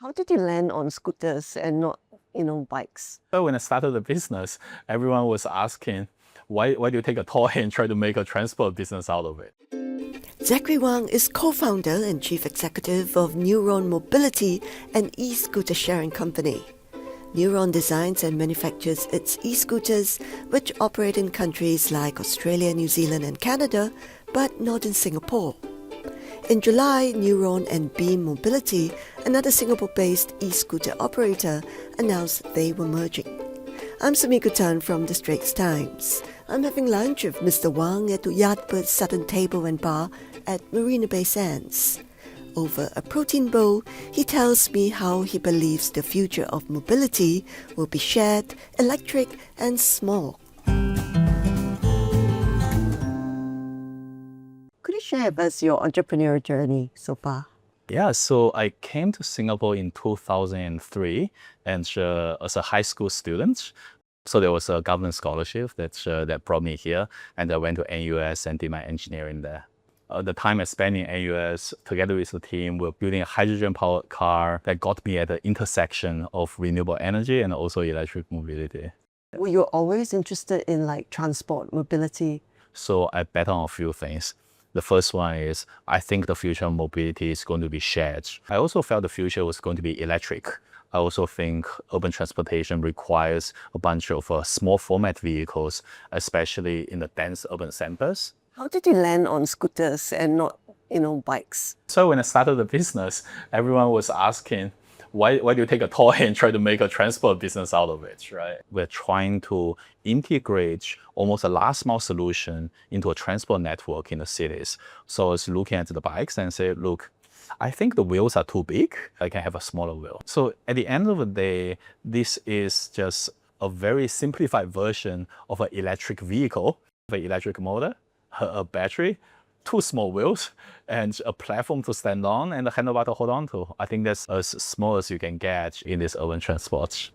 How did you land on scooters and not, bikes? So when I started the business, everyone was asking, why do you take a toy and try to make a transport business out of it? Zachary Wang is co-founder and chief executive of Neuron Mobility, an e-scooter sharing company. Neuron designs and manufactures its e-scooters, which operate in countries like Australia, New Zealand and Canada, but not in Singapore. In July, Neuron and Beam Mobility, another Singapore-based e-scooter operator, announced they were merging. I'm Sumiko from the Straits Times. I'm having lunch with Mr. Wang at the Yardbird Southern Table and Bar at Marina Bay Sands. Over a protein bowl, he tells me how he believes the future of mobility will be shared, electric and small. Could you share with us your entrepreneurial journey so far? Yeah, so I came to Singapore in 2003 and as a high school student. So there was a government scholarship that brought me here, and I went to NUS and did my engineering there. The time I spent in NUS, together with the team, we're building a hydrogen-powered car that got me at the intersection of renewable energy and also electric mobility. Were you always interested in transport, mobility? So I bet on a few things. The first one is, I think the future of mobility is going to be shared. I also felt the future was going to be electric. I also think urban transportation requires a bunch of small format vehicles, especially in the dense urban centers. How did you land on scooters and not, bikes? So when I started the business, everyone was asking, why do you take a toy and try to make a transport business out of it, right? We're trying to integrate almost a last mile solution into a transport network in the cities. So I was looking at the bikes and say, look, I think the wheels are too big. I can have a smaller wheel. So at the end of the day, this is just a very simplified version of an electric vehicle, an electric motor, a battery, two small wheels, and a platform to stand on and a handlebar to hold on to. I think that's as small as you can get in this urban transport.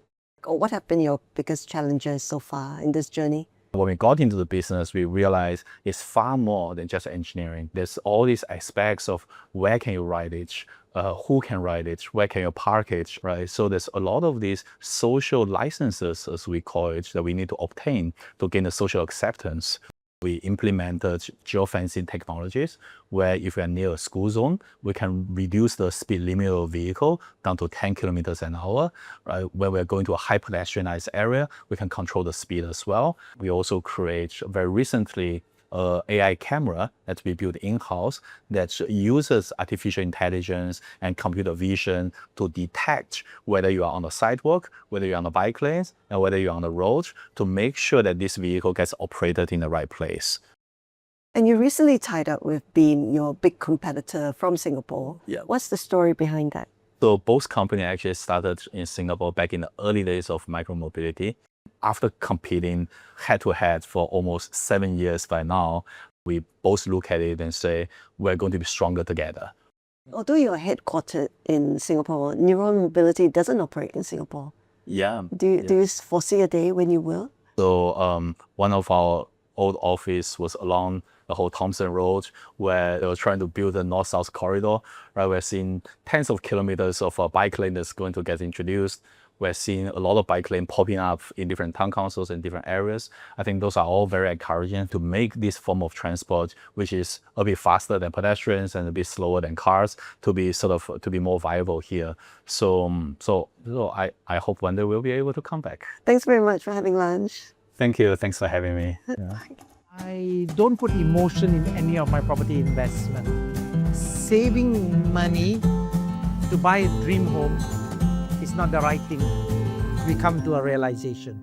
What have been your biggest challenges so far in this journey? When we got into the business, we realized it's far more than just engineering. There's all these aspects of where can you ride it, who can ride it, where can you park it, right? So there's a lot of these social licenses, as we call it, that we need to obtain to gain the social acceptance. We implemented geofencing technologies where if we are near a school zone, we can reduce the speed limit of a vehicle down to 10 kilometers an hour. Right? When we're going to a high pedestrianized area, we can control the speed as well. We also create very recently an AI camera that we built in-house that uses artificial intelligence and computer vision to detect whether you are on the sidewalk, whether you're on the bike lanes, and whether you're on the road to make sure that this vehicle gets operated in the right place. And you recently tied up with Beam, your big competitor from Singapore. Yeah. What's the story behind that? So both companies actually started in Singapore back in the early days of micromobility. After competing head-to-head for almost 7 years by now, we both look at it and say, we're going to be stronger together. Although you're headquartered in Singapore, Neuron Mobility doesn't operate in Singapore. Yeah. Do you foresee a day when you will? So one of our old office was along the whole Thompson Road, where they were trying to build a north-south corridor. Right, we're seeing tens of kilometers of a bike lane that's going to get introduced. We're seeing a lot of bike lanes popping up in different town councils in different areas. I think those are all very encouraging to make this form of transport, which is a bit faster than pedestrians and a bit slower than cars, to be more viable here. So I hope one day we'll be able to come back. Thanks very much for having lunch. Thank you. Thanks for having me. Yeah. I don't put emotion in any of my property investment. Saving money to buy a dream home is not the right thing. We come to a realization.